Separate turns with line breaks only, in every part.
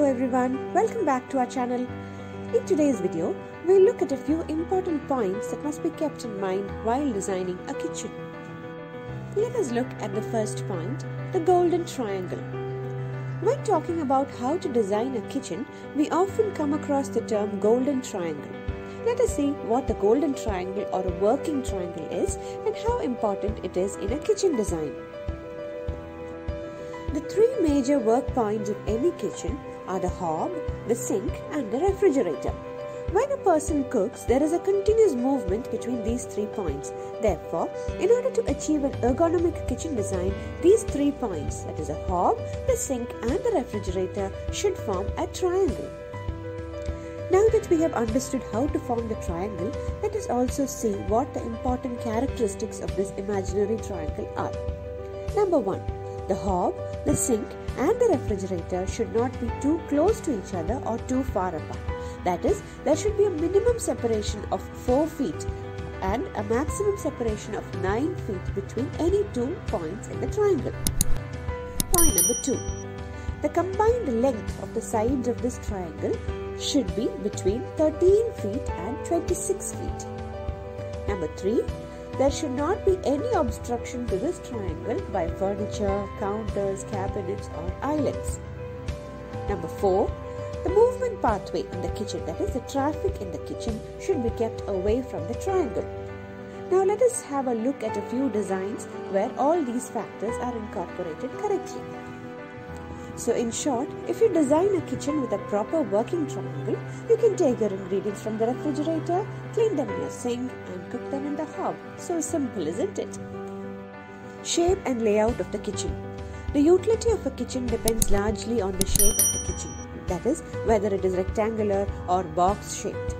Hello everyone, welcome back to our channel. In today's video, we'll look at a few important points that must be kept in mind while designing a kitchen. Let us look at the first point, the golden triangle. When talking about how to design a kitchen, we often come across the term golden triangle. Let us see what the golden triangle or a working triangle is and how important it is in a kitchen design. The three major work points of any kitchen are the hob, the sink and the refrigerator. When a person cooks, there is a continuous movement between these 3 points. Therefore, in order to achieve an ergonomic kitchen design, these 3 points, that is the hob, the sink and the refrigerator, should form a triangle. Now that we have understood how to form the triangle, let us also see what the important characteristics of this imaginary triangle are. Number 1. The hob, the sink and the refrigerator should not be too close to each other or too far apart. That is, there should be a minimum separation of 4 feet and a maximum separation of 9 feet between any 2 points in the triangle. Point number 2. The combined length of the sides of this triangle should be between 13 feet and 26 feet. Number 3. There should not be any obstruction to this triangle by furniture, counters, cabinets or islands. Number 4. The movement pathway in the kitchen, that is the traffic in the kitchen, should be kept away from the triangle. Now let us have a look at a few designs where all these factors are incorporated correctly. So in short, if you design a kitchen with a proper working triangle, you can take your ingredients from the refrigerator, clean them in your sink and cook them in the hob. So simple, isn't it? Shape and layout of the kitchen. The utility of a kitchen depends largely on the shape of the kitchen. That is, whether it is rectangular or box shaped.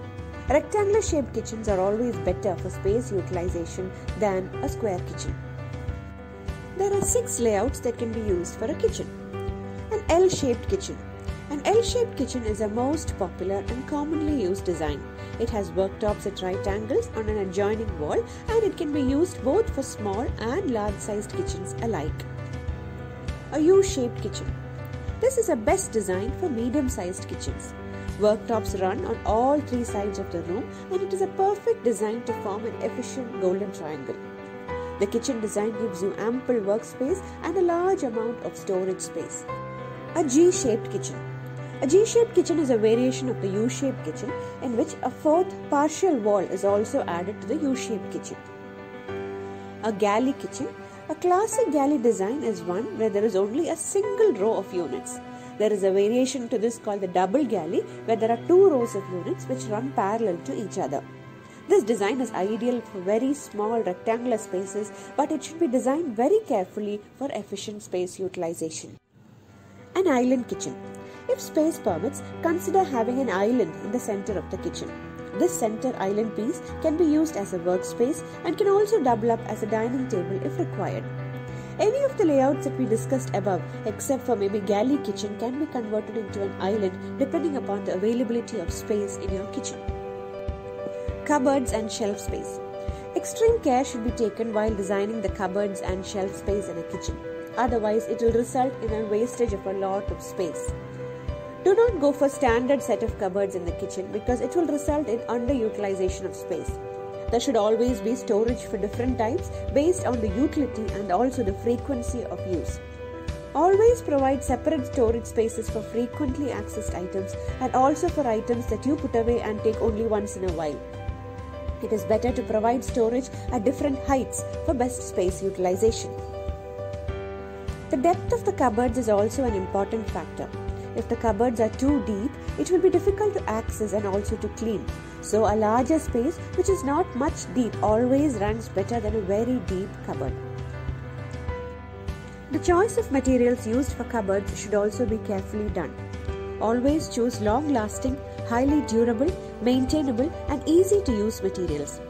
Rectangular shaped kitchens are always better for space utilization than a square kitchen. There are 6 layouts that can be used for a kitchen. An L-shaped kitchen. An L-shaped kitchen is a most popular and commonly used design. It has worktops at right angles on an adjoining wall and it can be used both for small and large-sized kitchens alike. A U-shaped kitchen. This is a best design for medium-sized kitchens. Worktops run on all 3 sides of the room and it is a perfect design to form an efficient golden triangle. The kitchen design gives you ample workspace and a large amount of storage space. A G-shaped kitchen. A G-shaped kitchen is a variation of the U-shaped kitchen in which a 4th partial wall is also added to the U-shaped kitchen. A galley kitchen. A classic galley design is one where there is only a single row of units. There is a variation to this called the double galley where there are 2 rows of units which run parallel to each other. This design is ideal for very small rectangular spaces, but it should be designed very carefully for efficient space utilization. An island kitchen. If space permits, consider having an island in the center of the kitchen. This center island piece can be used as a workspace and can also double up as a dining table if required. Any of the layouts that we discussed above, except for maybe galley kitchen, can be converted into an island depending upon the availability of space in your kitchen. Cupboards and shelf space. Extreme care should be taken while designing the cupboards and shelf space in a kitchen. Otherwise, it will result in a wastage of a lot of space. Do not go for standard set of cupboards in the kitchen because it will result in underutilization of space. There should always be storage for different types based on the utility and also the frequency of use. Always provide separate storage spaces for frequently accessed items and also for items that you put away and take only once in a while. It is better to provide storage at different heights for best space utilization. The depth of the cupboards is also an important factor. If the cupboards are too deep, it will be difficult to access and also to clean. So a larger space which is not much deep always ranks better than a very deep cupboard. The choice of materials used for cupboards should also be carefully done. Always choose long-lasting, highly durable, maintainable and easy to use materials.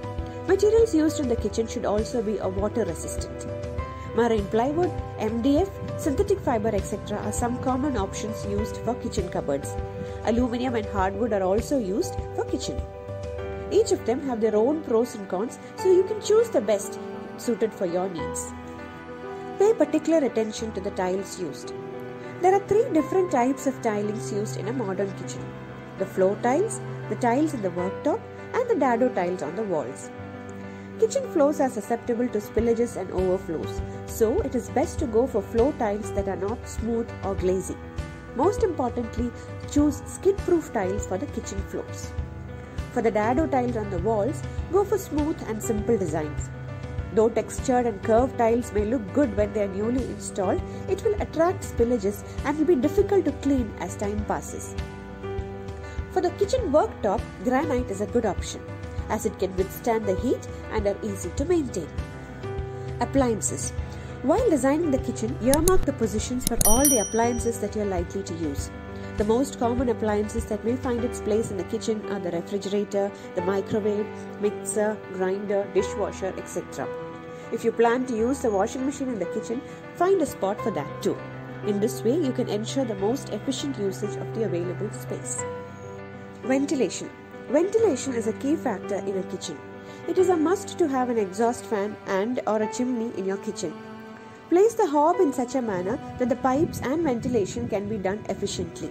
Materials used in the kitchen should also be water resistant. Marine plywood, MDF, synthetic fiber etc. are some common options used for kitchen cupboards. Aluminium and hardwood are also used for kitchen. Each of them have their own pros and cons, so you can choose the best suited for your needs. Pay particular attention to the tiles used. There are three different types of tilings used in a modern kitchen: the floor tiles, the tiles in the worktop, and the dado tiles on the walls. Kitchen floors are susceptible to spillages and overflows, so it is best to go for floor tiles that are not smooth or glazy. Most importantly, choose skid-proof tiles for the kitchen floors. For the dado tiles on the walls, go for smooth and simple designs. Though textured and curved tiles may look good when they are newly installed, it will attract spillages and will be difficult to clean as time passes. For the kitchen worktop, granite is a good option, as it can withstand the heat and are easy to maintain. Appliances. While designing the kitchen, earmark the positions for all the appliances that you are likely to use. The most common appliances that may find its place in the kitchen are the refrigerator, the microwave, mixer, grinder, dishwasher, etc. If you plan to use the washing machine in the kitchen, find a spot for that too. In this way, you can ensure the most efficient usage of the available space. Ventilation. Ventilation is a key factor in a kitchen. It is a must to have an exhaust fan and/or a chimney in your kitchen. Place the hob in such a manner that the pipes and ventilation can be done efficiently.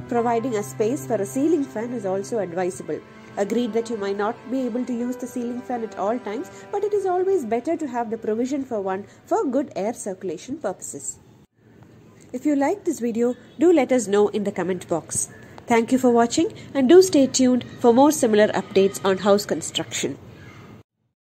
Providing a space for a ceiling fan is also advisable. Agreed that you might not be able to use the ceiling fan at all times, but it is always better to have the provision for one for good air circulation purposes. If you like this video, do let us know in the comment box. Thank you for watching, and do stay tuned for more similar updates on house construction.